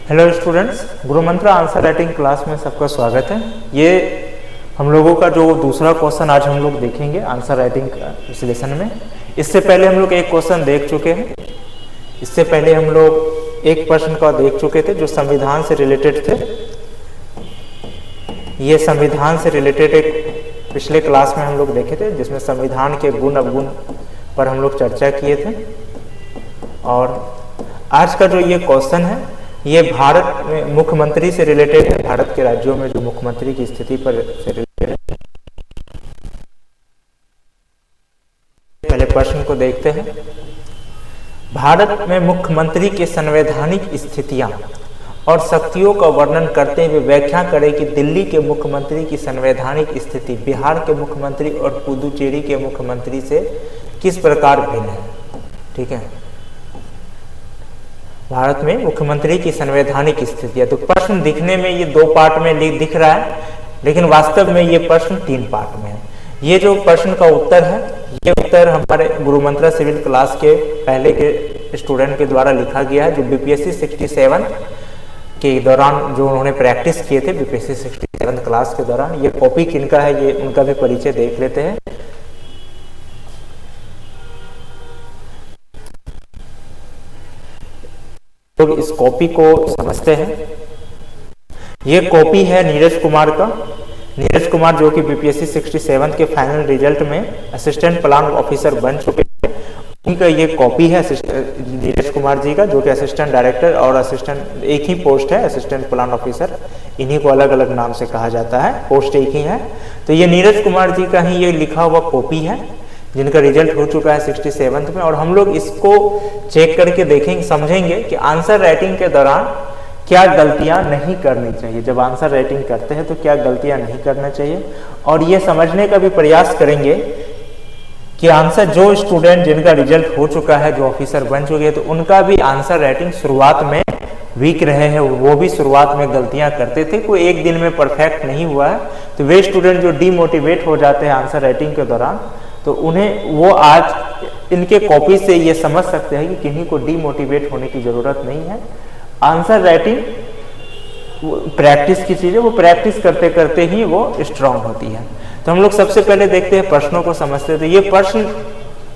Hello students, गुरु मंत्र answer writing class में सबका स्वागत है। ये हम लोगों का जो दूसरा क्वेश्चन आज हम लोग देखेंगे आंसर राइटिंग विश्लेषण में। इससे पहले हम लोग एक क्वेश्चन देख चुके हैं। इससे पहले हम लोग एक प्रश्न का देख चुके थे जो संविधान से रिलेटेड थे। ये संविधान से रिलेटेड एक पिछले क्लास में हम लोग देखे थे जिसमें संविधान के गुण अवगुण पर हम लोग चर्चा किए थे। और आज का जो ये क्वेश्चन है ये भारत में मुख्यमंत्री से रिलेटेड है। भारत के राज्यों में जो मुख्यमंत्री की स्थिति पर से रिलेटेड है। पहले प्रश्न को देखते हैं। भारत में मुख्यमंत्री की संवैधानिक स्थितियां और शक्तियों का वर्णन करते हुए व्याख्या करें कि दिल्ली के मुख्यमंत्री की संवैधानिक स्थिति बिहार के मुख्यमंत्री और पुदुचेरी के मुख्यमंत्री से किस प्रकार भिन्न है। ठीक है, भारत में मुख्यमंत्री की संवैधानिक स्थिति है। तो प्रश्न दिखने में ये दो पार्ट में दिख रहा है, लेकिन वास्तव में ये प्रश्न तीन पार्ट में है। ये जो प्रश्न का उत्तर है, ये उत्तर हमारे गुरु मंत्र सिविल क्लास के पहले के स्टूडेंट के द्वारा लिखा गया है, जो बीपीएससी 67 के दौरान जो उन्होंने प्रैक्टिस किए थे बीपीएससी 67 क्लास के दौरान। ये कॉपी किनका है, ये उनका भी परिचय देख लेते हैं। तो इस कॉपी को समझते हैं। ये कॉपी है नीरज कुमार का। नीरज कुमार जो कि बीपीएससी 67 के फाइनल रिजल्ट में असिस्टेंट प्लान ऑफिसर बन चुके हैं, उन्हीं का ये कॉपी है नीरज कुमार जी का, जो कि असिस्टेंट डायरेक्टर और असिस्टेंट एक ही पोस्ट है, असिस्टेंट प्लान ऑफिसर। इन्हीं को अलग अलग नाम से कहा जाता है, पोस्ट एक ही है। तो ये नीरज कुमार जी का ही ये लिखा हुआ कॉपी है, जिनका रिजल्ट हो चुका है 67 में। और हम लोग इसको चेक करके देखेंगे, समझेंगे कि आंसर राइटिंग के दौरान क्या गलतियां नहीं करनी चाहिए। जब आंसर राइटिंग करते हैं तो क्या गलतियां नहीं करना चाहिए, और ये समझने का भी प्रयास करेंगे कि आंसर जो स्टूडेंट जिनका रिजल्ट हो चुका है, जो ऑफिसर बन चुके हैं, तो उनका भी आंसर राइटिंग शुरुआत में वीक रहे हैं। वो भी शुरुआत में गलतियां करते थे, कोई एक दिन में परफेक्ट नहीं हुआ है। तो वे स्टूडेंट जो डीमोटिवेट हो जाते हैं आंसर राइटिंग के दौरान, तो उन्हें वो आज इनके कॉपी से ये समझ सकते हैं कि किन्हीं को डीमोटिवेट होने की जरूरत नहीं है। आंसर राइटिंग प्रैक्टिस की चीज है, वो प्रैक्टिस करते करते ही वो स्ट्रांग होती है। तो हम लोग सबसे पहले देखते हैं, प्रश्नों को समझते हैं। तो ये प्रश्न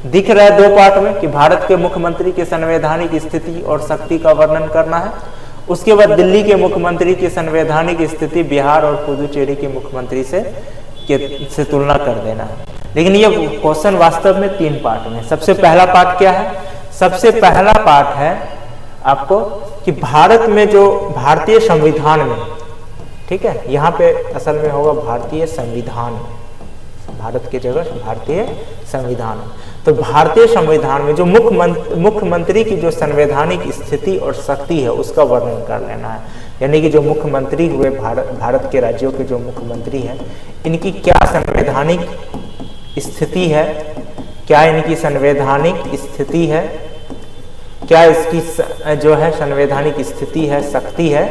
दिख रहा है दो पार्ट में कि भारत के मुख्यमंत्री की संवैधानिक स्थिति और शक्ति का वर्णन करना है। उसके बाद दिल्ली के मुख्यमंत्री की संवैधानिक स्थिति बिहार और पुदुचेरी के मुख्यमंत्री से तुलना कर देना है। लेकिन ये क्वेश्चन वास्तव में तीन पार्ट में। सबसे पहला पार्ट क्या है? सबसे पहला पार्ट है आपको कि भारत में जो भारतीय संविधान में, ठीक है, यहाँ पे असल में होगा भारतीय संविधान, भारत की जगह भारतीय संविधान। तो भारतीय संविधान में जो मुख्यमंत्री की जो संवैधानिक स्थिति और शक्ति है उसका वर्णन कर लेना है। यानी कि जो मुख्यमंत्री हुए भारत के राज्यों के जो मुख्यमंत्री हैं, इनकी क्या संवैधानिक स्थिति है, क्या इनकी संवैधानिक स्थिति है, क्या इसकी जो है संवैधानिक स्थिति है, शक्ति है,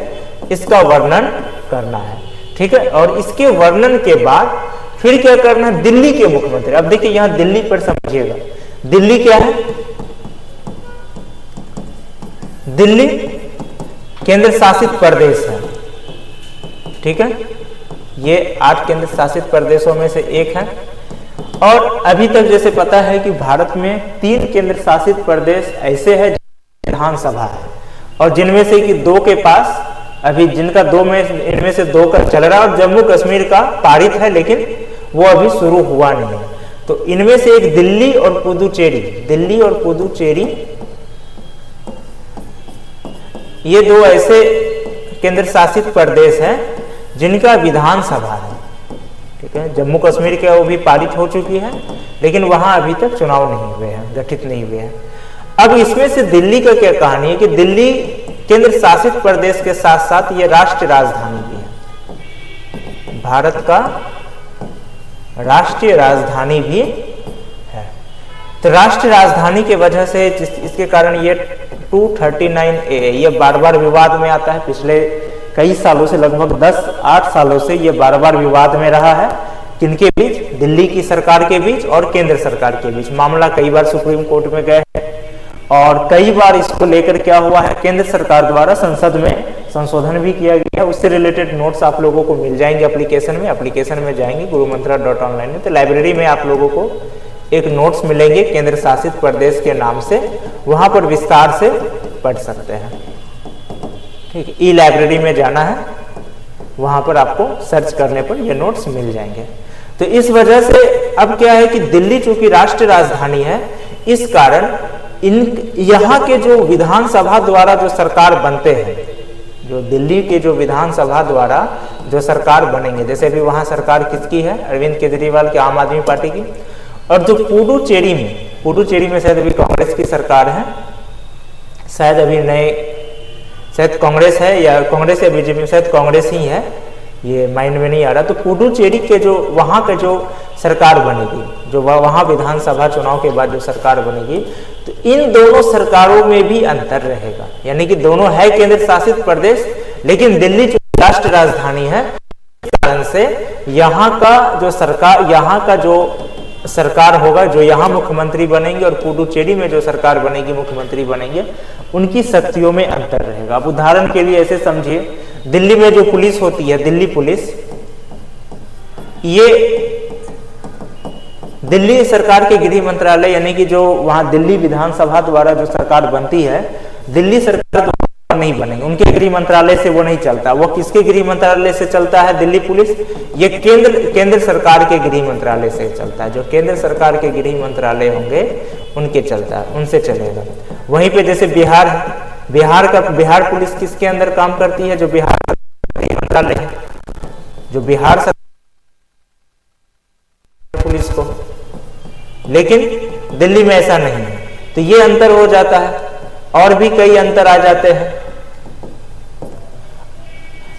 इसका वर्णन करना है। ठीक है, और इसके वर्णन के बाद फिर क्या करना है? दिल्ली के मुख्यमंत्री। अब देखिए यहां दिल्ली पर समझिएगा, दिल्ली क्या है? दिल्ली केंद्र शासित प्रदेश है। ठीक है, ये 8 केंद्र शासित प्रदेशों में से एक है। और अभी तक जैसे पता है कि भारत में 3 केंद्र शासित प्रदेश ऐसे हैं विधानसभा है, और जिनमें से कि 2 के पास अभी जिनका 2 में इनमें से 2 का चल रहा है, और जम्मू कश्मीर का पारित है लेकिन वो अभी शुरू हुआ नहीं है। तो इनमें से एक दिल्ली और पुदुचेरी, दिल्ली और पुदुचेरी ये 2 ऐसे केंद्र शासित प्रदेश हैं जिनका विधानसभा है। ठीक है, जम्मू कश्मीर के वो भी पारित हो चुकी है, लेकिन वहां अभी तक चुनाव नहीं हुए हैं, गठित नहीं हुए हैं। अब इसमें से दिल्ली का क्या कहानी है कि दिल्ली केंद्र शासित प्रदेश के साथ साथ ये राष्ट्रीय राजधानी भी है, भारत का राष्ट्रीय राजधानी भी है। तो राष्ट्रीय राजधानी की वजह से इसके कारण ये 239A ये बार बार विवाद में आता है। पिछले कई सालों से, लगभग 10-8 सालों से ये बार बार विवाद में रहा है। किनके बीच? दिल्ली की सरकार के बीच और केंद्र सरकार के बीच। मामला कई बार सुप्रीम कोर्ट में गए हैं, और कई बार इसको लेकर क्या हुआ है, केंद्र सरकार द्वारा संसद में संशोधन भी किया गया है। उससे रिलेटेड नोट्स आप लोगों को मिल जाएंगे एप्लीकेशन में जाएंगे gurumantara.online में, तो लाइब्रेरी में आप लोगों को एक नोट्स मिलेंगे केंद्र शासित प्रदेश के नाम से, वहां पर विस्तार से पढ़ सकते हैं। ठीक है, ई लाइब्रेरी में जाना है, वहां पर आपको सर्च करने पर ये नोट्स मिल जाएंगे। तो इस वजह से अब क्या है कि दिल्ली चूंकि राष्ट्रीय राजधानी है, इस कारण यहाँ के जो विधानसभा द्वारा जो सरकार बनते हैं, जो दिल्ली के जो विधानसभा द्वारा जो सरकार बनेंगे, जैसे अभी वहां सरकार किसकी है, अरविंद केजरीवाल की आम आदमी पार्टी की, और जो पुडुचेरी में शायद अभी कांग्रेस की सरकार है, शायद अभी शायद कांग्रेस है या बीजेपी, शायद कांग्रेस ही है, ये माइंड में नहीं आ रहा। तो पुडुचेरी के जो वहां के जो सरकार बनेगी, जो वहां विधानसभा चुनाव के बाद जो सरकार बनेगी, तो इन दोनों सरकारों में भी अंतर रहेगा। यानी कि दोनों है केंद्र शासित प्रदेश, लेकिन दिल्ली जो राष्ट्रीय राजधानी है, इस कारण से यहाँ का जो सरकार होगा, जो यहाँ मुख्यमंत्री बनेंगे, और पुडुचेरी में जो सरकार बनेगी मुख्यमंत्री बनेंगे, उनकी शक्तियों में अंतर रहेगा। अब उदाहरण के लिए ऐसे समझिए, दिल्ली में जो पुलिस होती है, दिल्ली पुलिस, ये दिल्ली सरकार के गृह मंत्रालय, यानी कि जो वहां दिल्ली विधानसभा द्वारा जो सरकार बनती है, दिल्ली सरकार द्वारा नहीं बनेंगे, उनके गृह मंत्रालय से वो नहीं चलता। वो किसके गृह मंत्रालय से चलता है दिल्ली पुलिस? ये केंद्र सरकार के गृह मंत्रालय से चलता है। जो केंद्र सरकार के गृह मंत्रालय होंगे उनके चलता है, उनसे चलेगा। वहीं पे जैसे बिहार है, बिहार पुलिस किसके अंदर काम करती है? जो बिहार गृह मंत्रालय है, जो बिहार पुलिस को, लेकिन दिल्ली में ऐसा नहीं है। तो ये अंतर हो जाता है, और भी कई अंतर आ जाते हैं।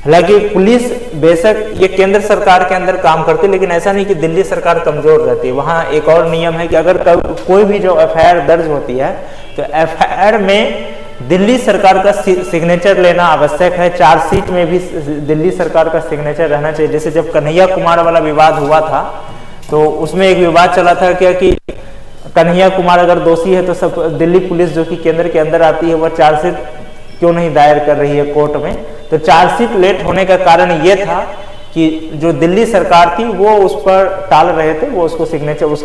हालांकि पुलिस बेशक ये केंद्र सरकार के अंदर काम करती है, लेकिन ऐसा नहीं कि दिल्ली सरकार कमजोर रहती है। वहां एक और नियम है कि अगर कोई भी जो एफआईआर दर्ज होती है, तो एफआईआर में दिल्ली सरकार का सिग्नेचर लेना आवश्यक है। चार्जशीट में भी दिल्ली सरकार का सिग्नेचर रहना चाहिए। जैसे जब कन्हैया कुमार वाला विवाद हुआ था, तो उसमें एक विवाद चला था क्या कि कन्हैया कुमार अगर दोषी है तो सब दिल्ली पुलिस जो कि केंद्र के अंदर आती है, वह चार्जशीट क्यों नहीं दायर कर रही है कोर्ट में। तो चार्जशीट लेट होने का कारण यह था कि जो दिल्ली सरकार थी वो उस पर टाल रहे थे, वो उसका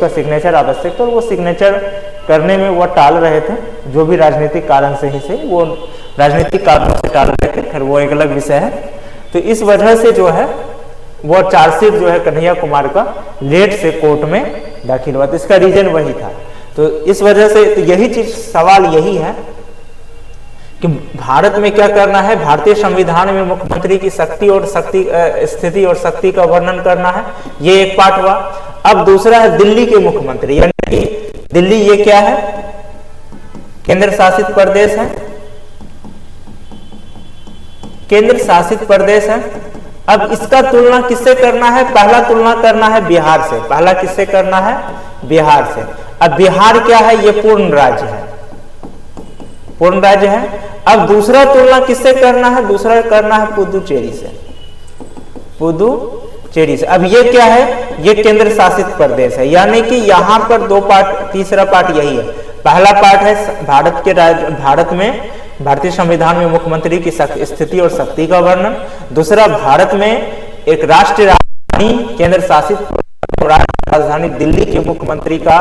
सिग्नेचर आवश्यक था, और वो सिग्नेचर करने में वो टाल रहे थे, जो भी राजनीतिक कारण से वो राजनीतिक कारणों से टाल रहे थे, फिर वो एक अलग विषय है। तो इस वजह से जो है वो चार्जशीट जो है कन्हैया कुमार का लेट से कोर्ट में दाखिल हुआ, तो इसका रीजन वही था। तो इस वजह से तो यही चीज, सवाल यही है कि भारत में क्या करना है, भारतीय संविधान में मुख्यमंत्री की स्थिति और शक्ति का वर्णन करना है, ये एक पार्ट हुआ। अब दूसरा है दिल्ली के मुख्यमंत्री, यानी कि दिल्ली ये क्या है, केंद्र शासित प्रदेश है, केंद्र शासित प्रदेश है। अब इसका तुलना किससे करना है? पहला तुलना करना है बिहार से। पहला किससे करना है? बिहार से। अब बिहार क्या है? ये पूर्ण राज्य है, पूर्ण राज्य है। अब दूसरा तुलना किससे करना है? दूसरा करना है पुदुचेरी से, पुदुचेरी से। अब ये क्या है? ये केंद्र शासित प्रदेश है, यानी कि यहाँ पर दो पार्ट, तीसरा पार्ट यही है। पहला पार्ट है भारत में भारतीय संविधान में मुख्यमंत्री की स्थिति और शक्ति का वर्णन। दूसरा, भारत में एक राष्ट्रीय राजधानी, केंद्र शासित राजधानी दिल्ली के मुख्यमंत्री का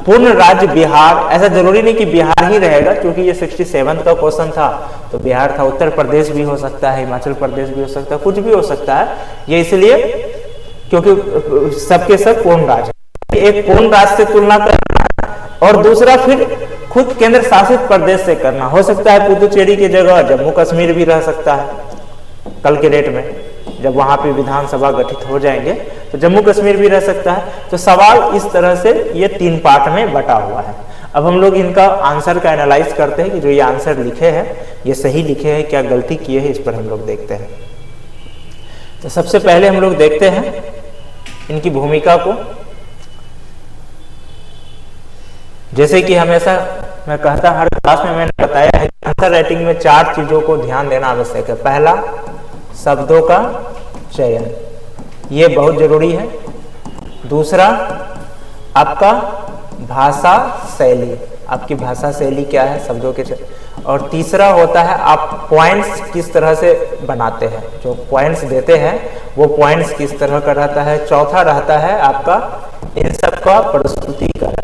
पूर्ण राज्य बिहार। ऐसा जरूरी नहीं कि बिहार ही रहेगा, क्योंकि ये 67 का क्वेश्चन था, तो बिहार था, उत्तर प्रदेश भी हो सकता है, हिमाचल प्रदेश भी हो सकता है, कुछ भी हो सकता है। ये इसलिए क्योंकि सबके सब पूर्ण राज्य, एक पूर्ण राज्य से तुलना करना, और दूसरा फिर खुद केंद्र शासित प्रदेश से करना। हो सकता है पुदुचेरी की जगह जम्मू कश्मीर भी रह सकता है कल के डेट में, जब वहां पे विधानसभा गठित हो जाएंगे तो जम्मू कश्मीर भी रह सकता है। तो सवाल इस तरह से ये 3 पार्ट में बटा हुआ है। अब हम लोग इनका आंसर का एनालाइज करते हैं कि जो ये आंसर लिखे हैं ये सही लिखे हैं, क्या गलती किए हैं, इस पर हम लोग देखते हैं। तो सबसे पहले हम लोग देखते हैं इनकी भूमिका को। जैसे कि हमेशा मैं कहता हर क्लास में मैंने बताया है कि आंसर राइटिंग में 4 चीजों को ध्यान देना आवश्यक है। पहला, शब्दों का चयन, ये बहुत जरूरी है। दूसरा, आपका भाषा शैली, आपकी भाषा शैली क्या है, शब्दों के और तीसरा होता है आप पॉइंट्स किस तरह से बनाते हैं, जो पॉइंट्स देते हैं वो पॉइंट्स किस तरह का रहता है। चौथा रहता है आपका इन सब का प्रस्तुतिकरण।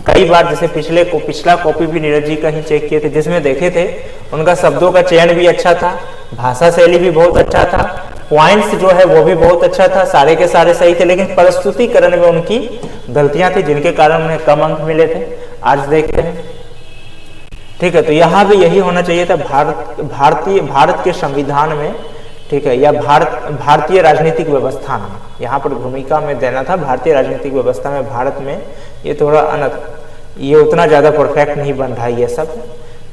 कई बार जैसे पिछला कॉपी भी नीरज जी का ही चेक किए थे, जिसमें देखे थे उनका शब्दों का चयन भी अच्छा था, भाषा शैली भी बहुत अच्छा था, पॉइंट्स जो है वो भी बहुत अच्छा था, सारे के सारे सही थे, लेकिन प्रस्तुतिकरण में उनकी गलतियां थी जिनके कारण उन्हें कम अंक मिले थे। आज देखते हैं, ठीक है। तो यहाँ भी यही होना चाहिए था भारत के संविधान में, ठीक है, या भारतीय राजनीतिक व्यवस्था में, यहाँ पर भूमिका में देना था भारतीय राजनीतिक व्यवस्था में। भारत में ये थोड़ा ये उतना ज्यादा परफेक्ट नहीं बन रहा है ये सब,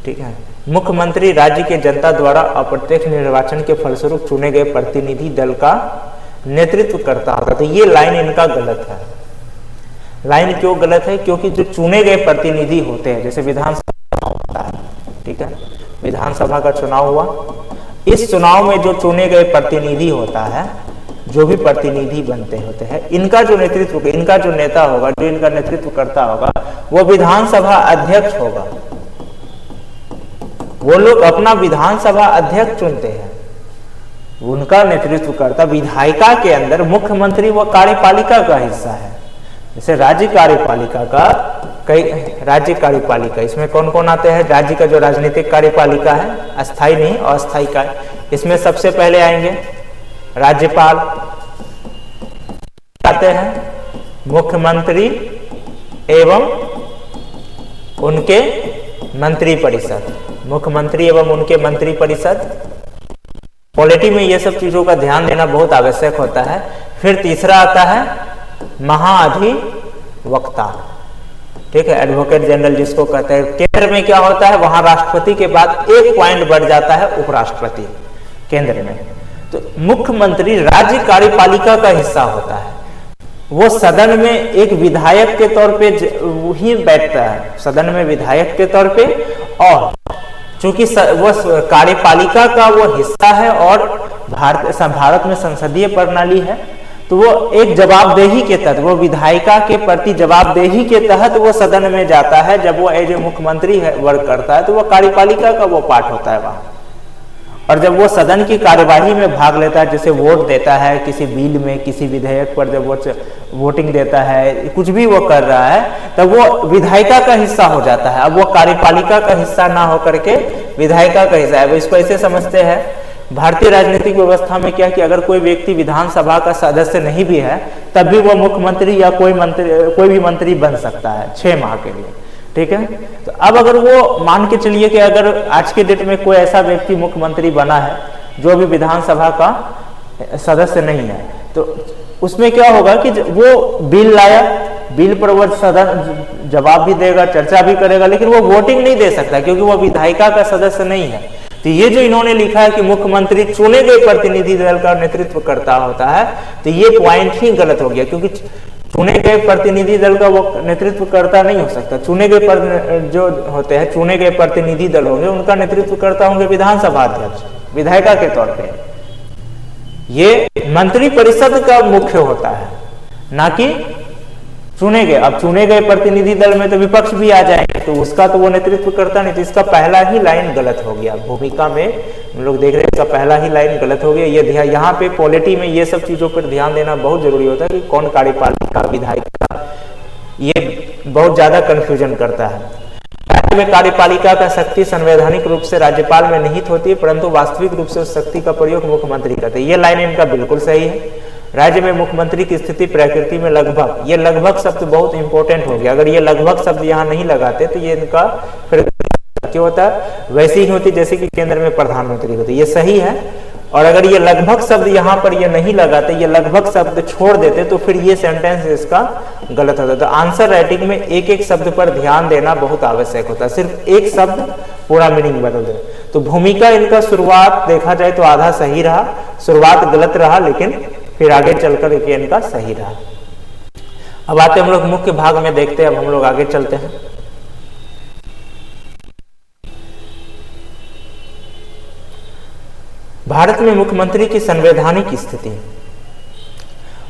ठीक है। मुख्यमंत्री राज्य के जनता द्वारा अप्रत्यक्ष निर्वाचन के फलस्वरूप चुने गए प्रतिनिधि दल का नेतृत्व करता होता। तो ये लाइन इनका गलत है। लाइन क्यों गलत है? क्योंकि जो चुने गए प्रतिनिधि होते हैं, जैसे विधानसभा होता है, ठीक है, विधानसभा का चुनाव हुआ, इस चुनाव में जो चुने गए प्रतिनिधि होता है, जो भी प्रतिनिधि बनते होते हैं, इनका जो नेतृत्व, इनका जो नेता होगा, जो इनका नेतृत्व करता होगा, वो विधानसभा अध्यक्ष होगा। वो लोग अपना विधानसभा अध्यक्ष चुनते हैं, उनका नेतृत्व करता। विधायिका के अंदर मुख्यमंत्री वो कार्यपालिका का हिस्सा है। जैसे राज्य कार्यपालिका का राज्य कार्यपालिका, इसमें कौन कौन आते हैं? राज्य का जो राजनीतिक कार्यपालिका है, अस्थायी नहीं अस्थायी का, इसमें सबसे पहले आएंगे राज्यपाल, आते हैं मुख्यमंत्री एवं उनके मंत्रिपरिषद, मुख्यमंत्री एवं उनके मंत्रिपरिषद। पॉलिटी में ये सब चीजों का ध्यान देना बहुत आवश्यक होता है। फिर तीसरा आता है महाधिवक्ता, ठीक है, एडवोकेट जनरल जिसको कहते हैं। केंद्र में क्या होता है? वहां राष्ट्रपति के बाद एक पॉइंट बढ़ जाता है उपराष्ट्रपति केंद्र में। तो मुख्यमंत्री राज्य कार्यपालिका का हिस्सा होता है। वो सदन में एक विधायक के तौर पे ही बैठता है, सदन में विधायक के तौर पे, और चूंकि वो कार्यपालिका का वो हिस्सा है और भारत में संसदीय प्रणाली है, तो वो एक जवाबदेही के तहत, वो विधायिका के प्रति जवाबदेही के तहत वो सदन में जाता है। जब वो एज ए मुख्यमंत्री वर्क करता है तो वो कार्यपालिका का वो पार्ट होता है वहां। और जब वो सदन की कार्यवाही में भाग लेता है, जैसे वोट देता है किसी बिल में, किसी विधेयक पर, जब वो वोटिंग देता है, कुछ भी वो कर रहा है, तब वो विधायिका का हिस्सा हो जाता है। अब वो कार्यपालिका का हिस्सा ना होकर के विधायिका का हिस्सा है। वो इसको ऐसे समझते हैं, भारतीय राजनीतिक व्यवस्था में क्या कि अगर कोई व्यक्ति विधानसभा का सदस्य नहीं भी है, तब भी वो मुख्यमंत्री या कोई भी मंत्री बन सकता है 6 माह के लिए, ठीक है। तो अब अगर वो मान के चलिए कि अगर आज के डेट में कोई ऐसा व्यक्ति मुख्यमंत्री बना है जो भी विधानसभा का सदस्य नहीं है, तो उसमें क्या होगा कि वो बिल लाया, बिल पर वो सदन जवाब भी देगा, चर्चा भी करेगा, लेकिन वो वोटिंग नहीं दे सकता क्योंकि वो विधायिका का सदस्य नहीं है। तो ये जो इन्होंने लिखा है कि मुख्यमंत्री चुने गए प्रतिनिधि दल का नेतृत्व करता होता है, तो ये पॉइंट ही गलत हो गया, क्योंकि चुने गए प्रतिनिधि दल का वो नेतृत्व करता नहीं हो सकता। चुने गए जो होते हैं, चुने गए प्रतिनिधि दल होंगे, उनका नेतृत्व करता होंगे विधानसभा अध्यक्ष, विधायिका के तौर पे। ये मंत्री परिषद का मुख्य होता है, ना कि चुने गए। अब चुने गए प्रतिनिधि दल में तो विपक्ष भी आ जाएंगे, तो उसका तो वो नेतृत्व करता नहीं। तो इसका पहला ही लाइन गलत हो गया। भूमिका में हम लोग देख रहे हैं, इसका पहला ही लाइन गलत हो गया। ये यहाँ पे पॉलिटी में ये सब चीजों पर ध्यान देना बहुत जरूरी होता है कि कौन कार्यपालिका, विधायिका, ये बहुत ज्यादा कंफ्यूजन करता है। राज्य में कार्यपालिका का शक्ति संवैधानिक रूप से राज्यपाल में निहित होती है, परंतु वास्तविक रूप से उस शक्ति का प्रयोग मुख्यमंत्री करते हैं। ये लाइन इनका बिल्कुल सही है। राज्य में मुख्यमंत्री की स्थिति प्रकृति में लगभग, ये लगभग शब्द बहुत इंपॉर्टेंट हो गया। अगर ये लगभग शब्द यहाँ नहीं लगाते तो ये इनका फिर क्यों होता है, वैसी ही होती जैसे कि केंद्र में प्रधानमंत्री होती। ये सही है। और अगर ये लगभग शब्द यहाँ पर ये नहीं लगाते, ये लगभग शब्द छोड़ देते, तो फिर ये सेंटेंस इसका गलत होता है। तो आंसर राइटिंग में एक एक शब्द पर ध्यान देना बहुत आवश्यक होता है। सिर्फ एक शब्द पूरा मीनिंग बदल दे। तो भूमिका इनका शुरुआत देखा जाए तो आधा सही रहा, शुरुआत गलत रहा, लेकिन फिर आगे चलकर इनका सही रहा। अब आते हम लोग मुख्य भाग में देखते हैं। अब हम लोग आगे चलते हैं। भारत में मुख्यमंत्री की संवैधानिक स्थिति।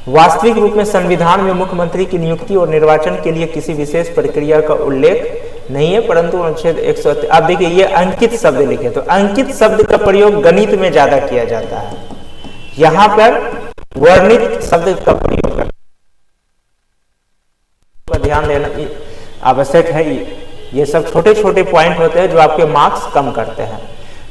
वास्तविक रूप में संविधान में मुख्यमंत्री की नियुक्ति और निर्वाचन के लिए किसी विशेष प्रक्रिया का उल्लेख नहीं है, परंतु अनुच्छेद 100। आप देखिए ये अंकित शब्द लिखे, तो अंकित शब्द का प्रयोग गणित में ज्यादा किया जाता है, यहाँ पर वर्णित शब्द का प्रयोग करना ध्यान देना आवश्यक है। ये सब छोटे छोटे पॉइंट होते हैं जो आपके मार्क्स कम करते हैं,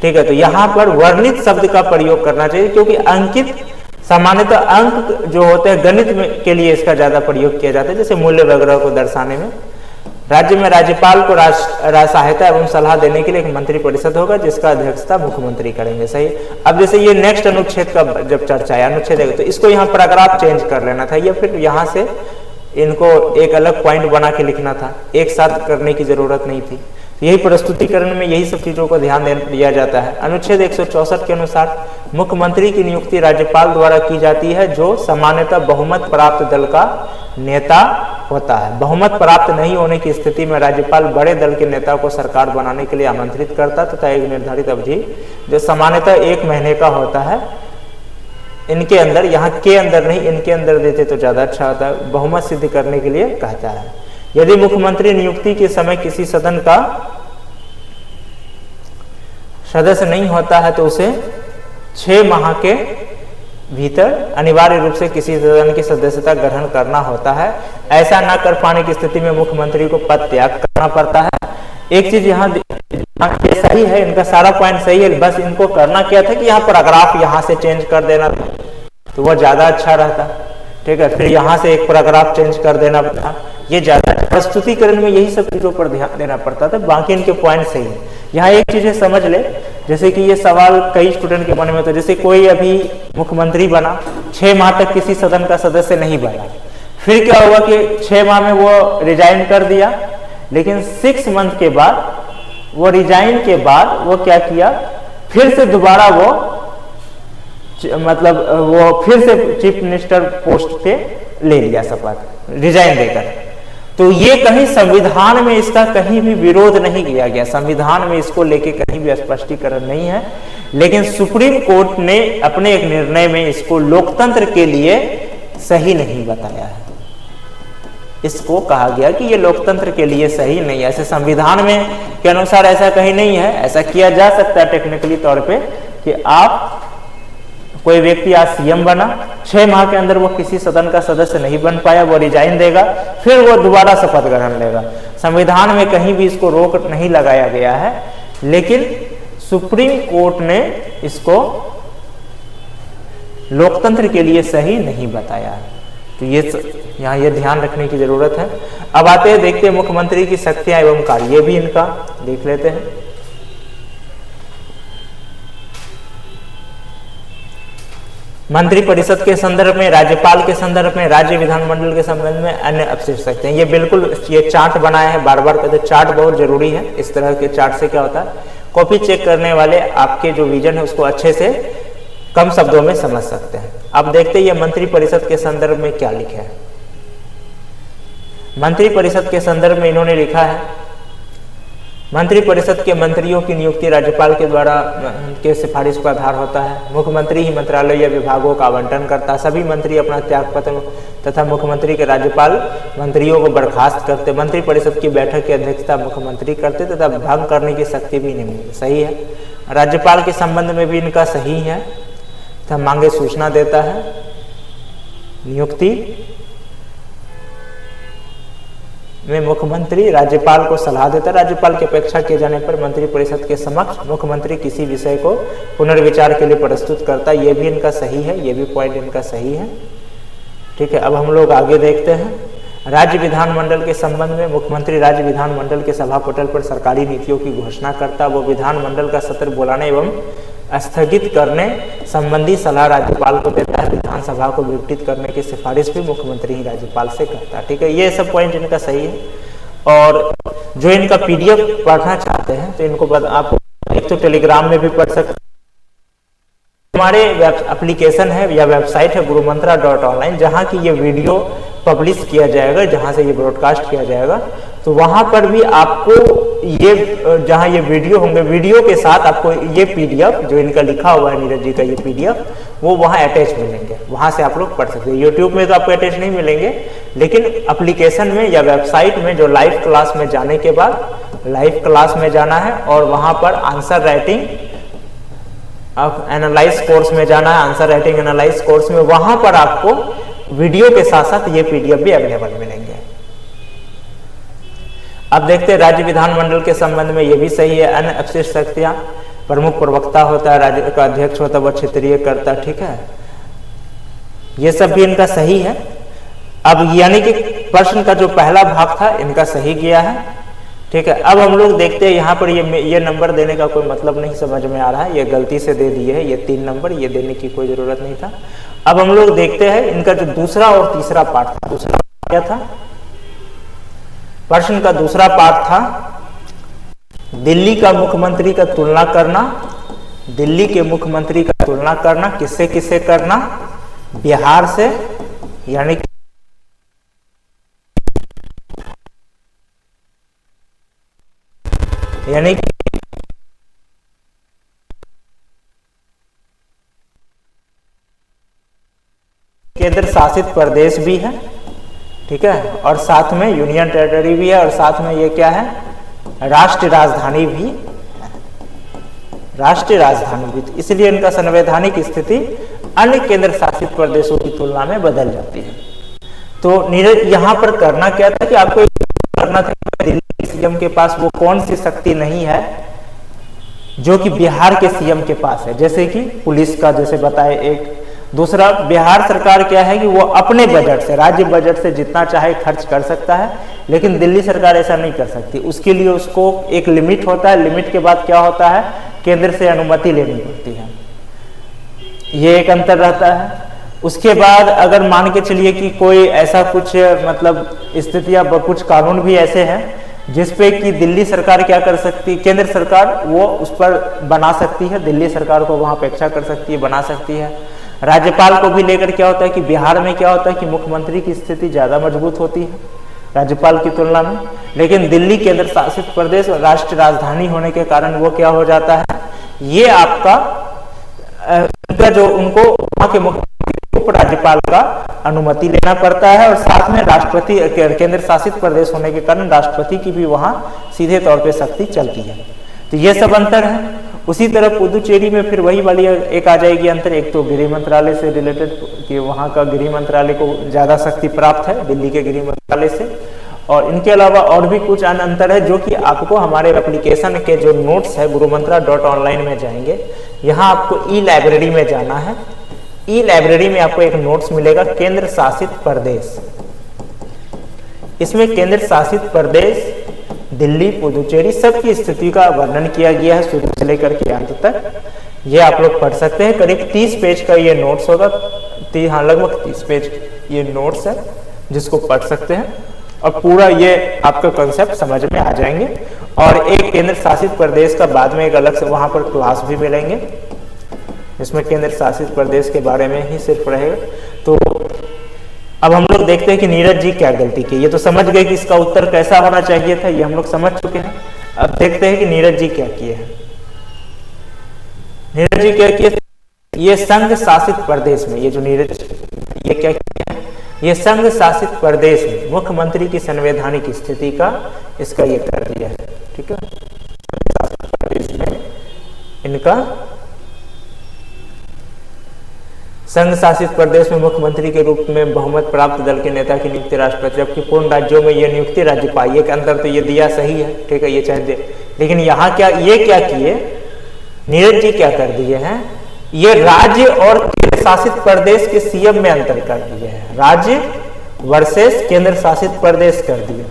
ठीक है। तो यहाँ पर वर्णित शब्द का प्रयोग करना चाहिए, क्योंकि अंकित सामान्यतः अंक जो होते हैं गणित में के लिए इसका ज्यादा प्रयोग किया जाता है, जैसे मूल्य वगैरह को दर्शाने में। राज्य में राज्यपाल को सहायता एवं सलाह देने के लिए एक मंत्री परिषद होगा, जिसका अध्यक्षता मुख्यमंत्री करेंगे। सही। अब जैसे ये नेक्स्ट अनुच्छेद का जब चर्चा है, अनुच्छेद है, तो इसको यहाँ पैराग्राफ चेंज कर लेना था, या फिर यहाँ से इनको एक अलग पॉइंट बना के लिखना था, एक साथ करने की जरूरत नहीं थी। यही प्रस्तुतिकरण में यही सब चीजों को ध्यान दिया जाता है। अनुच्छेद 164 के अनुसार मुख्यमंत्री की नियुक्ति राज्यपाल द्वारा की जाती है, जो सामान्यतः बहुमत प्राप्त दल का नेता होता है। बहुमत प्राप्त नहीं होने की स्थिति में राज्यपाल बड़े दल के नेता को सरकार बनाने के लिए आमंत्रित करता तथा एक निर्धारित अवधि जो सामान्यतः 1 महीने का होता है, इनके अंदर, यहाँ के अंदर नहीं, इनके अंदर देते तो ज्यादा अच्छा होता है, बहुमत सिद्ध करने के लिए कहता है। यदि मुख्यमंत्री नियुक्ति के समय किसी सदन का सदस्य नहीं होता है तो उसे 6 माह के भीतर अनिवार्य रूप से किसी सदन की सदस्यता ग्रहण करना होता है। ऐसा न कर पाने की स्थिति में मुख्यमंत्री को पद त्याग करना पड़ता है। एक चीज यहाँ सही है, इनका सारा पॉइंट सही है, बस इनको करना क्या था कि यहाँ पैराग्राफ यहाँ से चेंज कर देना तो वह ज्यादा अच्छा रहता, ठीक है। फिर यहाँ से एक पैराग्राफ चेंज कर देना था, ये ज्यादा प्रस्तुतिकरण में यही सब चीजों पर ध्यान देना पड़ता था। बाकी इनके पॉइंट सही है। यहाँ एक चीज समझ ले, जैसे कि ये सवाल कई स्टूडेंट के मन में होता है, जैसे कोई अभी मुख्यमंत्री बना, 6 माह तक किसी सदन का सदस्य नहीं बना, फिर क्या हुआ कि 6 माह में वो रिजाइन कर दिया, लेकिन 6 मंथ के बाद वो रिजाइन के बाद वो क्या किया, फिर से दोबारा वो मतलब वो फिर से चीफ मिनिस्टर पोस्ट पे ले लिया शपथ रिजाइन देकर। तो ये कहीं संविधान में इसका कहीं भी विरोध नहीं किया गया, संविधान में इसको लेके कहीं भी स्पष्टीकरण नहीं है, लेकिन सुप्रीम कोर्ट ने अपने एक निर्णय में इसको लोकतंत्र के लिए सही नहीं बताया है। इसको कहा गया कि ये लोकतंत्र के लिए सही नहीं है, ऐसे संविधान में के अनुसार ऐसा कहीं नहीं है। ऐसा किया जा सकता है टेक्निकली तौर पे कि आप कोई व्यक्ति आज सीएम बना, 6 माह के अंदर वो किसी सदन का सदस्य नहीं बन पाया, वो रिजाइन देगा, फिर वो दोबारा शपथ ग्रहण लेगा। संविधान में कहीं भी इसको रोक नहीं लगाया गया है, लेकिन सुप्रीम कोर्ट ने इसको लोकतंत्र के लिए सही नहीं बताया है। तो यहाँ ये ध्यान रखने की जरूरत है। अब आते हैं, देखते हैं मुख्यमंत्री की शक्तियां एवं कार्य, ये भी इनका देख लेते हैं। मंत्रिपरिषद के संदर्भ में, राज्यपाल के संदर्भ में, राज्य विधानमंडल के संबंध में अन्य अवशिष्ट सकते हैं। ये बिल्कुल ये चार्ट बनाया है, बार बार कहते, चार्ट बहुत जरूरी है। इस तरह के चार्ट से क्या होता है, कॉपी चेक करने वाले आपके जो विजन है उसको अच्छे से कम शब्दों में समझ सकते हैं। अब देखते हैं ये मंत्रिपरिषद के संदर्भ में क्या लिखा है। मंत्रिपरिषद के संदर्भ में इन्होंने लिखा है, मंत्रिपरिषद के मंत्रियों की नियुक्ति राज्यपाल के द्वारा के सिफारिश पर आधार होता है। मुख्यमंत्री ही मंत्रालय या विभागों का आवंटन करता है। सभी मंत्री अपना त्यागपत्र तथा मुख्यमंत्री के राज्यपाल मंत्रियों को बर्खास्त करते। मंत्रिपरिषद की बैठक की अध्यक्षता मुख्यमंत्री करते तथा भंग करने की शक्ति भी नहीं मिलती। सही है। राज्यपाल के संबंध में भी इनका सही है तथा मांगे सूचना देता है। नियुक्ति में मुख्यमंत्री राज्यपाल को सलाह देता है। राज्यपाल की अपेक्षा किए जाने पर मंत्रिपरिषद के समक्ष मुख्यमंत्री किसी विषय को पुनर्विचार के लिए प्रस्तुत करता है। ये भी इनका सही है, ये भी पॉइंट इनका सही है। ठीक है, अब हम लोग आगे देखते हैं। राज्य विधानमंडल के संबंध में मुख्यमंत्री राज्य विधानमंडल के सभापटल पर सरकारी नीतियों की घोषणा करता। वो विधानमंडल का सत्र बुलाने एवं स्थगित करने संबंधी सलाह राज्यपाल को देता है। विधानसभा को विघटित करने की सिफारिश भी मुख्यमंत्री ही राज्यपाल से करता है। ठीक है, ये सब पॉइंट इनका सही है। और जो इनका पीडीएफ पढ़ना चाहते हैं तो इनको आप एक तो टेलीग्राम में भी पढ़ सकते हैं। हमारे एप्लीकेशन है या वेबसाइट है gurumantra.online, जहाँ की ये वीडियो पब्लिश किया जाएगा, जहाँ से ये ब्रॉडकास्ट किया जाएगा, तो वहाँ पर भी आपको ये जहां ये वीडियो होंगे, वीडियो के साथ आपको ये पीडीएफ जो इनका लिखा हुआ है नीरज जी का ये पीडीएफ, वो वहां अटैच मिलेंगे, वहां से आप लोग पढ़ सकते हैं। यूट्यूब में तो आपको अटैच नहीं मिलेंगे, लेकिन एप्लीकेशन में या वेबसाइट में जो लाइव क्लास में जाने के बाद, लाइव क्लास में जाना है और वहां पर आंसर राइटिंग एनालाइज कोर्स में जाना है, आंसर राइटिंग एनालाइज कोर्स में, वहां पर आपको वीडियो के साथ साथ ये पीडीएफ भी अवेलेबल मिलेंगे। अब देखते हैं राज्य विधानमंडल के संबंध में, ये भी सही है। अन्य अपशिष्ट शक्तियां, प्रमुख प्रवक्ता होता है, राज्य का अध्यक्ष होता है, वह क्षेत्रीय करता, ठीक है, ये सब भी इनका सही है। अब यानी कि प्रश्न का जो पहला भाग था इनका सही गया है, ठीक है। अब हम लोग देखते हैं यहाँ पर ये नंबर देने का कोई मतलब नहीं समझ में आ रहा है, ये गलती से दे दिए है, ये 3 नंबर, ये देने की कोई जरूरत नहीं था। अब हम लोग देखते हैं इनका जो दूसरा और तीसरा पार्ट था, दूसरा क्या था, प्रश्न का दूसरा पार्ट था दिल्ली का मुख्यमंत्री का तुलना करना, दिल्ली के मुख्यमंत्री का तुलना करना, किससे किससे करना, बिहार से, यानी केंद्र शासित प्रदेश भी है, ठीक है, और साथ में यूनियन टेरिटरी भी है, और साथ में ये क्या है, राष्ट्रीय राजधानी भी, राष्ट्रीय राजधानी भी। इसलिए इनका संवैधानिक स्थिति अन्य केंद्र शासित प्रदेशों की तुलना में बदल जाती है। तो नीरज यहाँ पर करना क्या था कि आपको करना था, दिल्ली सीएम के पास वो कौन सी शक्ति नहीं है जो कि बिहार के सीएम के पास है, जैसे कि पुलिस का, जैसे बताए एक। दूसरा, बिहार सरकार क्या है कि वो अपने बजट से, राज्य बजट से जितना चाहे खर्च कर सकता है, लेकिन दिल्ली सरकार ऐसा नहीं कर सकती। उसके लिए उसको एक लिमिट होता है, लिमिट के बाद क्या होता है, केंद्र से अनुमति लेनी पड़ती है, ये एक अंतर रहता है। उसके बाद अगर मान के चलिए कि कोई ऐसा कुछ मतलब स्थिति या कुछ कानून भी ऐसे हैं जिसपे कि दिल्ली सरकार क्या कर सकती, केंद्र सरकार वो उस पर बना सकती है, दिल्ली सरकार को वहां अपेक्षा कर सकती है, बना सकती है। राज्यपाल को भी लेकर क्या होता है कि बिहार में क्या होता है कि मुख्यमंत्री की स्थिति ज्यादा मजबूत होती है राज्यपाल की तुलना में, लेकिन दिल्ली केंद्र शासित प्रदेश और राष्ट्रीय राजधानी होने के कारण वो क्या हो जाता है, ये आपका जो उनको वहां के मुख्यमंत्री उपराज्यपाल का अनुमति लेना पड़ता है, और साथ में राष्ट्रपति, केंद्र शासित प्रदेश होने के कारण राष्ट्रपति की भी वहां सीधे तौर पे शक्ति चलती है। तो ये सब अंतर है। उसी तरह पुदुचेरी में फिर वही वाली एक आ जाएगी अंतर, एक तो गृह मंत्रालय से रिलेटेड कि वहां का गृह मंत्रालय को ज्यादा शक्ति प्राप्त है दिल्ली के गृह मंत्रालय से, और इनके अलावा और भी कुछ अन्य अंतर है जो कि आपको हमारे एप्लीकेशन के जो नोट्स है gurumantra.online में जाएंगे, यहाँ आपको ई लाइब्रेरी में जाना है। ई लाइब्रेरी में आपको एक नोट्स मिलेगा केंद्र शासित प्रदेश, इसमें केंद्र शासित प्रदेश दिल्ली, पुदुचेरी सबकी स्थिति का वर्णन किया गया है शुरू से लेकर के अंत तक। ये आप लोग पढ़ सकते हैं। करीब 30 पेज का ये नोट्स होगा, हाँ लगभग 30 पेज ये नोट्स है जिसको पढ़ सकते हैं, और पूरा ये आपका कॉन्सेप्ट समझ में आ जाएंगे। और एक केंद्र शासित प्रदेश का बाद में एक अलग से वहां पर क्लास भी मिलेंगे, इसमें केंद्र शासित प्रदेश के बारे में ही सिर्फ रहेगा। तो अब हम लोग देखते हैं कि नीरज जी क्या गलती की। ये तो समझ गए कि इसका उत्तर कैसा होना चाहिए था, ये हम लोग समझ चुके हैं। अब देखते हैं कि नीरज जी क्या किए हैं। नीरज जी क्या किए, ये संघ शासित प्रदेश में, ये जो नीरज ये क्या किया है, ये संघ शासित प्रदेश में मुख्यमंत्री की संवैधानिक स्थिति का इसका ये कर दिया है, ठीक है। प्रदेश में इनका संघ शासित प्रदेश में मुख्यमंत्री के रूप में बहुमत प्राप्त दल के नेता की नियुक्ति राष्ट्रपति, जबकि पूर्ण राज्यों में यह नियुक्ति राज्यपाल। ये अंतर तो ये दिया सही है, ठीक है, ये चाहे दे, लेकिन यहाँ क्या ये क्या किए नीरज जी, क्या कर दिए हैं, ये राज्य और केंद्र शासित प्रदेश के सीएम में अंतर कर दिए हैं, राज्य वर्सेस केंद्र शासित प्रदेश कर दिए।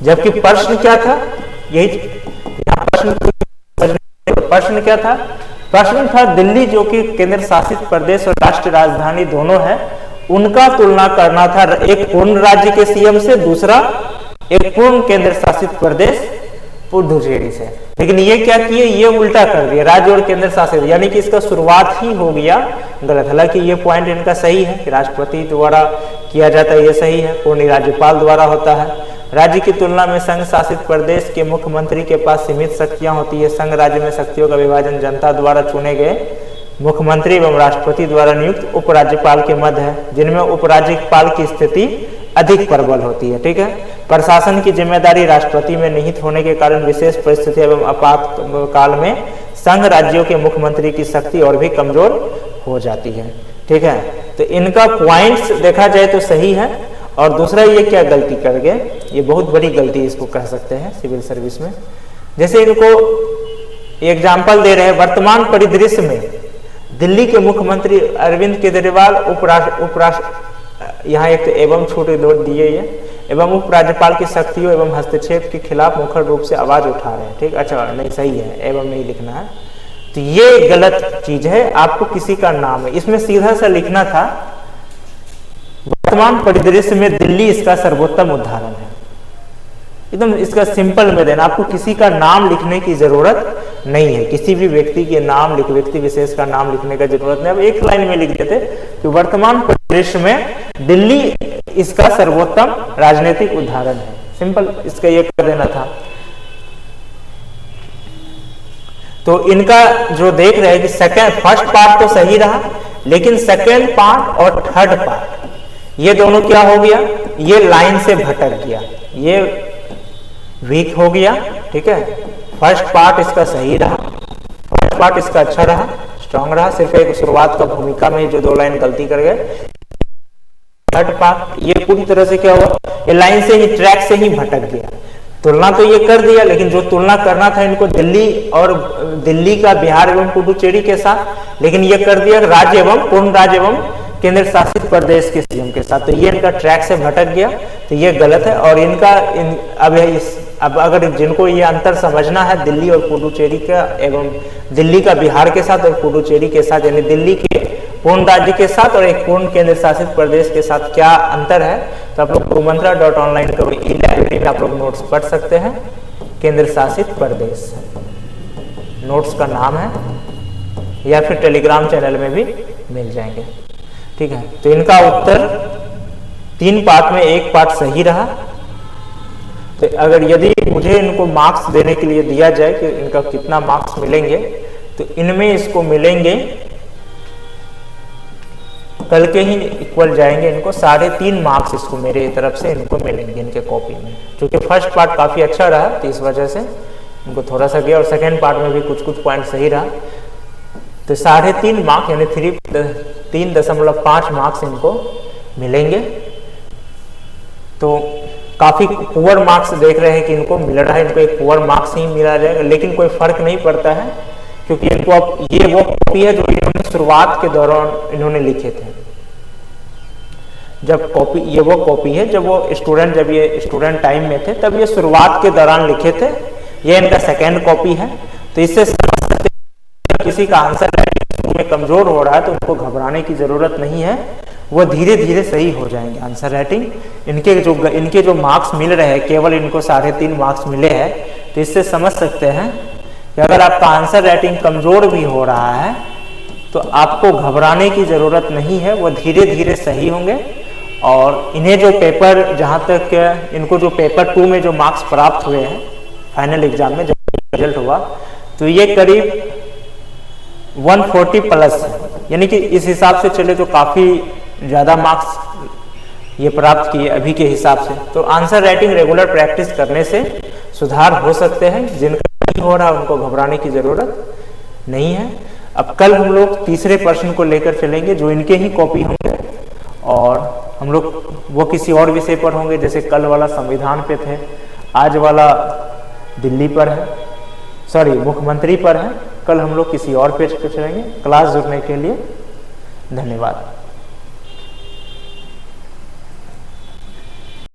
जबकि प्रश्न क्या था, यही प्रश्न क्या था, प्रश्न था दिल्ली जो कि केंद्र शासित प्रदेश और राष्ट्रीय राजधानी दोनों है, उनका तुलना करना था एक पूर्ण राज्य के सीएम से, दूसरा एक पूर्ण केंद्र शासित प्रदेश पुदुचेरी से। लेकिन ये क्या किए, ये उल्टा कर दिया, राज्य और केंद्र शासित, यानी कि इसका शुरुआत ही हो गया गलत। हालांकि ये पॉइंट इनका सही है कि राष्ट्रपति द्वारा किया जाता है, ये सही है, पूर्ण राज्यपाल द्वारा होता है। राज्य की तुलना में संघ शासित प्रदेश के मुख्यमंत्री के पास सीमित शक्तियां होती है। संघ राज्य में शक्तियों का विभाजन जनता द्वारा चुने गए मुख्यमंत्री एवं राष्ट्रपति द्वारा नियुक्त उपराज्यपाल के मध्य है, जिनमें उपराज्यपाल की स्थिति अधिक प्रबल होती है। ठीक है, प्रशासन की जिम्मेदारी राष्ट्रपति में निहित होने के कारण विशेष परिस्थिति एवं आपातकाल में संघ राज्यों के मुख्यमंत्री की शक्ति और भी कमजोर हो जाती है। ठीक है, तो इनका पॉइंट्स देखा जाए तो सही है। और दूसरा ये क्या गलती कर गए, ये बहुत बड़ी गलती इसको कह सकते हैं सिविल सर्विस में। जैसे इनको एग्जाम्पल दे रहे हैं, वर्तमान परिदृश्य में दिल्ली के मुख्यमंत्री अरविंद केजरीवाल यहाँ एक एवं छोटे दो दिए है एवं उपराज्यपाल की शक्तियों एवं हस्तक्षेप के खिलाफ मुखर रूप से आवाज उठा रहे हैं। ठीक, अच्छा नहीं सही है, एवं नहीं लिखना है, तो ये गलत चीज है। आपको किसी का नाम है, इसमें सीधा सा लिखना था वर्तमान परिदृश्य में दिल्ली इसका सर्वोत्तम उदाहरण है। एकदम इसका सिंपल में देना, आपको किसी का नाम लिखने की जरूरत नहीं है, किसी भी व्यक्ति के नाम व्यक्ति विशेष का नाम लिखने का जरूरत नहीं। अब एक लाइन में लिख देते कि वर्तमान परिदृश्य में दिल्ली इसका सर्वोत्तम राजनीतिक उदाहरण है। सिंपल इसका ये कर देना था। तो इनका जो देख रहे हैं कि फर्स्ट पार्ट तो सही रहा, लेकिन सेकेंड पार्ट और थर्ड पार्ट ये दोनों क्या हो गया, ये लाइन से भटक गया, ये वीक हो गया। ठीक है, फर्स्ट पार्ट इसका सही रहा, फर्स्ट पार्ट इसका अच्छा रहा, स्ट्रांग रहा, सिर्फ एक शुरुआत का भूमिका में जो दो लाइन गलती कर गए। थर्ड पार्ट ये पूरी तरह से क्या हुआ, ये लाइन से ही ट्रैक से ही भटक गया। तुलना तो ये कर दिया, लेकिन जो तुलना करना था इनको दिल्ली का बिहार एवं पुडुचेरी के साथ, लेकिन ये कर दिया राज्य एवं पूर्ण राज्य एवं केंद्र शासित प्रदेश के सीएम के साथ, तो ये इनका ट्रैक से भटक गया, तो ये गलत है। और इनका अब अगर जिनको ये अंतर समझना है दिल्ली और पुडुचेरी का एवं दिल्ली का बिहार के साथ और पुडुचेरी के साथ, यानी दिल्ली के पूर्ण राज्य के साथ और एक पूर्ण केंद्र शासित प्रदेश के साथ क्या अंतर है, तो आप लोग गुरुमंत्रा.online का ई-लाइब्रेरी में आप लोग नोट्स पढ़ सकते हैं। केंद्र शासित प्रदेश नोट्स का नाम है, या फिर टेलीग्राम चैनल में भी मिल जाएंगे। ठीक है, तो इनका उत्तर 3 पार्ट में एक पार्ट सही रहा। तो अगर यदि मुझे इनको मार्क्स देने के लिए दिया जाए कि इनका कितना मार्क्स मिलेंगे, तो इनमें इसको मिलेंगे कल के ही इक्वल जाएंगे, इनको 3.5 मार्क्स इसको मेरे तरफ से इनको मिलेंगे इनके कॉपी में। क्योंकि फर्स्ट पार्ट काफी अच्छा रहा, तो इस वजह से इनको थोड़ा सा गया, और सेकेंड पार्ट में भी कुछ पॉइंट सही रहा, तो 3.5 मार्क्स यानी 3.5 मार्क्स इनको मिलेंगे। तो काफी पुअर मार्क्स देख रहे हैं कि इनको मिल रहा है, इनको एक पुअर मार्क्स ही मिला जाएगा, लेकिन कोई फर्क नहीं पड़ता है, क्योंकि इनको अब ये वो कॉपी है जो इन्होंने शुरुआत के दौरान इन्होंने लिखे थे। जब कॉपी ये वो कॉपी है जब ये स्टूडेंट टाइम में थे, तब ये शुरुआत के दौरान लिखे थे। ये इनका सेकेंड कॉपी है। तो इससे समझ सकते हैं किसी का आंसर में कमजोर हो रहा है तो उनको घबराने की जरूरत नहीं है, वो धीरे धीरे सही हो जाएंगे आंसर राइटिंग। इनके जो मार्क्स मिल रहे हैं, केवल इनको 3.5 मार्क्स मिले हैं, तो इससे समझ सकते हैं कि अगर आपका आंसर राइटिंग कमजोर भी हो रहा है तो आपको घबराने की जरूरत नहीं है, वो धीरे धीरे सही होंगे। और इन्हें जो पेपर, जहाँ तक इनको जो पेपर 2 में जो मार्क्स प्राप्त हुए हैं फाइनल एग्जाम में जब रिजल्ट हुआ, तो ये करीब 140 प्लस है, यानी कि इस हिसाब से चले तो काफी ज्यादा मार्क्स ये प्राप्त किए अभी के हिसाब से। तो आंसर राइटिंग रेगुलर प्रैक्टिस करने से सुधार हो सकते हैं। जिनका नहीं हो रहा उनको घबराने की जरूरत नहीं है। अब कल हम लोग तीसरे प्रश्न को लेकर चलेंगे जो इनके ही कॉपी होंगे, और हम लोग वो किसी और विषय पर होंगे, जैसे कल वाला संविधान पे थे, आज वाला दिल्ली पर है, सॉरी मुख्यमंत्री पर है। कल हम लोग किसी और पेज पे चलेंगे। क्लास जुड़ने के लिए धन्यवाद।